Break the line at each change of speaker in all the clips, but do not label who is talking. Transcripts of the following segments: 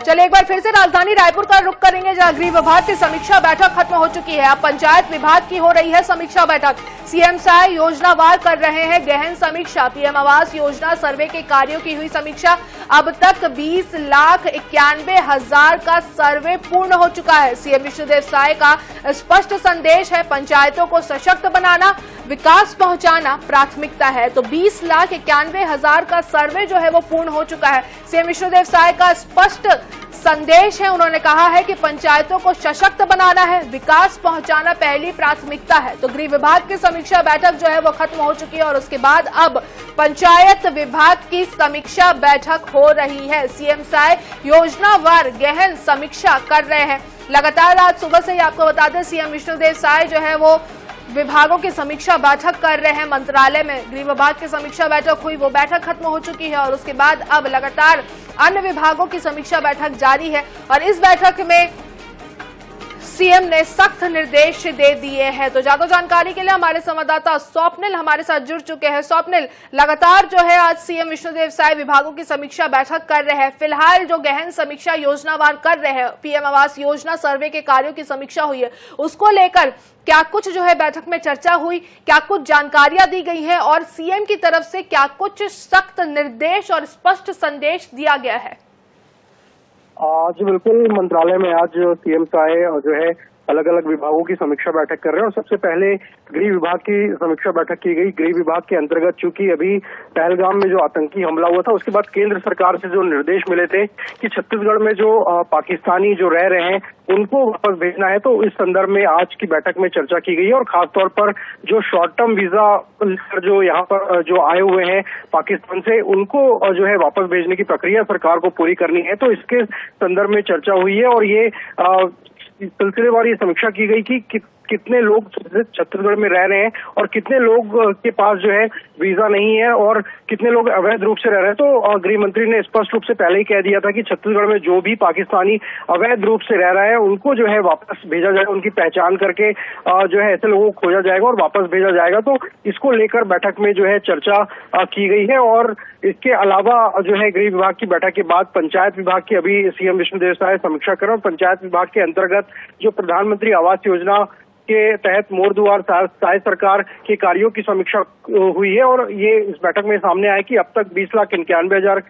चलिए एक बार फिर से राजधानी रायपुर का रुख करेंगे, जहां गृह विभाग की समीक्षा बैठक खत्म हो चुकी है। अब पंचायत विभाग की हो रही है समीक्षा बैठक। सीएम साय योजनावार कर रहे हैं गहन समीक्षा। पीएम आवास योजना सर्वे के कार्यों की हुई समीक्षा। अब तक 20,91,000 का सर्वे पूर्ण हो चुका है। सीएम विष्णुदेव साय का स्पष्ट संदेश है, पंचायतों को सशक्त बनाना, विकास पहुंचाना प्राथमिकता है। तो 20,91,000 का सर्वे जो है वो पूर्ण हो चुका है। सीएम विष्णुदेव साय का स्पष्ट संदेश है, उन्होंने कहा है कि पंचायतों को सशक्त बनाना है, विकास पहुंचाना पहली प्राथमिकता है। तो गृह विभाग की समीक्षा बैठक जो है वो खत्म हो चुकी है और उसके बाद अब पंचायत विभाग की समीक्षा बैठक हो रही है। सीएम साय योजनावार गहन समीक्षा कर रहे हैं। लगातार आज सुबह से ही आपको बता दें, सीएम विष्णुदेव साय जो है वो विभागों की समीक्षा बैठक कर रहे हैं। मंत्रालय में गृह विभाग की समीक्षा बैठक हुई, वो बैठक खत्म हो चुकी है और उसके बाद अब लगातार अन्य विभागों की समीक्षा बैठक जारी है। और इस बैठक में सीएम ने सख्त निर्देश दे दिए हैं। तो ज्यादा जानकारी के लिए हमारे संवाददाता स्वप्निल हमारे साथ जुड़ चुके हैं। स्वप्निल, लगातार जो है आज सीएम विष्णुदेव साय विभागों की समीक्षा बैठक कर रहे हैं। फिलहाल जो गहन समीक्षा योजनावार कर रहे हैं, पीएम आवास योजना सर्वे के कार्यों की समीक्षा हुई है, उसको लेकर क्या कुछ जो है बैठक में चर्चा हुई, क्या कुछ जानकारियां दी गई है और सीएम की तरफ से क्या कुछ सख्त निर्देश और स्पष्ट संदेश दिया गया है?
जी बिल्कुल, मंत्रालय में आज सीएम साय जो है अलग अलग विभागों की समीक्षा बैठक कर रहे हैं और सबसे पहले गृह विभाग की समीक्षा बैठक की गई। गृह विभाग के अंतर्गत चूंकि अभी पहलगाम में जो आतंकी हमला हुआ था, उसके बाद केंद्र सरकार से जो निर्देश मिले थे कि छत्तीसगढ़ में जो पाकिस्तानी जो रह रहे हैं उनको वापस भेजना है, तो इस संदर्भ में आज की बैठक में चर्चा की गई है। और खासतौर पर जो शॉर्ट टर्म वीजा जो यहाँ पर जो आए हुए हैं पाकिस्तान से, उनको जो है वापस भेजने की प्रक्रिया सरकार को पूरी करनी है, तो इसके संदर्भ में चर्चा हुई है। और ये सिलसिलेवार ये समीक्षा की गई कि कितने लोग छत्तीसगढ़ में रह रहे हैं और कितने लोग के पास जो है वीजा नहीं है और कितने लोग अवैध रूप से रह रहे हैं। तो गृह मंत्री ने स्पष्ट रूप से पहले ही कह दिया था कि छत्तीसगढ़ में जो भी पाकिस्तानी अवैध रूप से रह रहा है उनको जो है वापस भेजा जाएगा, उनकी पहचान करके जो है ऐसे लोगों को खोजा जाएगा और वापस भेजा जाएगा। तो इसको लेकर बैठक में जो है चर्चा की गई है। और इसके अलावा जो है गृह विभाग की बैठक के बाद पंचायत विभाग की अभी सीएम विष्णुदेव साय समीक्षा कर रहे हैं। पंचायत विभाग के अंतर्गत जो प्रधानमंत्री आवास योजना के तहत मोर दुआर साय सरकार के कार्यों की समीक्षा हुई है और ये इस बैठक में सामने आया कि अब तक 20,91,000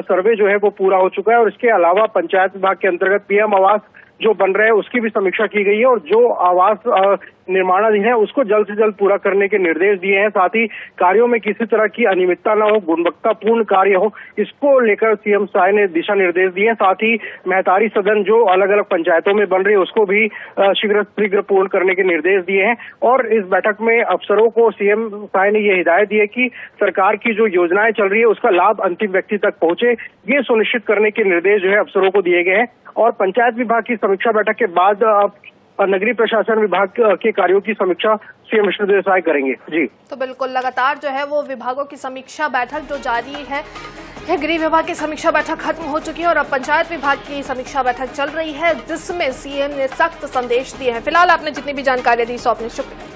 सर्वे जो है वो पूरा हो चुका है। और इसके अलावा पंचायत विभाग के अंतर्गत पीएम आवास जो बन रहे हैं उसकी भी समीक्षा की गई है और जो आवास निर्माणाधीन है उसको जल्द से जल्द पूरा करने के निर्देश दिए हैं। साथ ही कार्यों में किसी तरह की अनियमितता न हो, गुणवत्तापूर्ण कार्य हो, इसको लेकर सीएम साय ने दिशा निर्देश दिए हैं। साथ ही महतारी सदन जो अलग अलग पंचायतों में बन रही है उसको भी शीघ्र पूर्ण करने के निर्देश दिए हैं। और इस बैठक में अफसरों को सीएम साय ने ये हिदायत दी है कि सरकार की जो योजनाएं चल रही है उसका लाभ अंतिम व्यक्ति तक पहुंचे, ये सुनिश्चित करने के निर्देश जो है अफसरों को दिए गए हैं। और पंचायत विभाग की समीक्षा बैठक के बाद नगरीय प्रशासन विभाग के कार्यों की समीक्षा सीएम विष्णुदेव साय करेंगे। जी
तो बिल्कुल लगातार जो है वो विभागों की समीक्षा बैठक जो जारी है, गृह विभाग की समीक्षा बैठक खत्म हो चुकी है और अब पंचायत विभाग की समीक्षा बैठक चल रही है, जिसमें सीएम ने सख्त संदेश दिए हैं। फिलहाल आपने जितनी भी जानकारी दी, सौंपने शुक्रिया।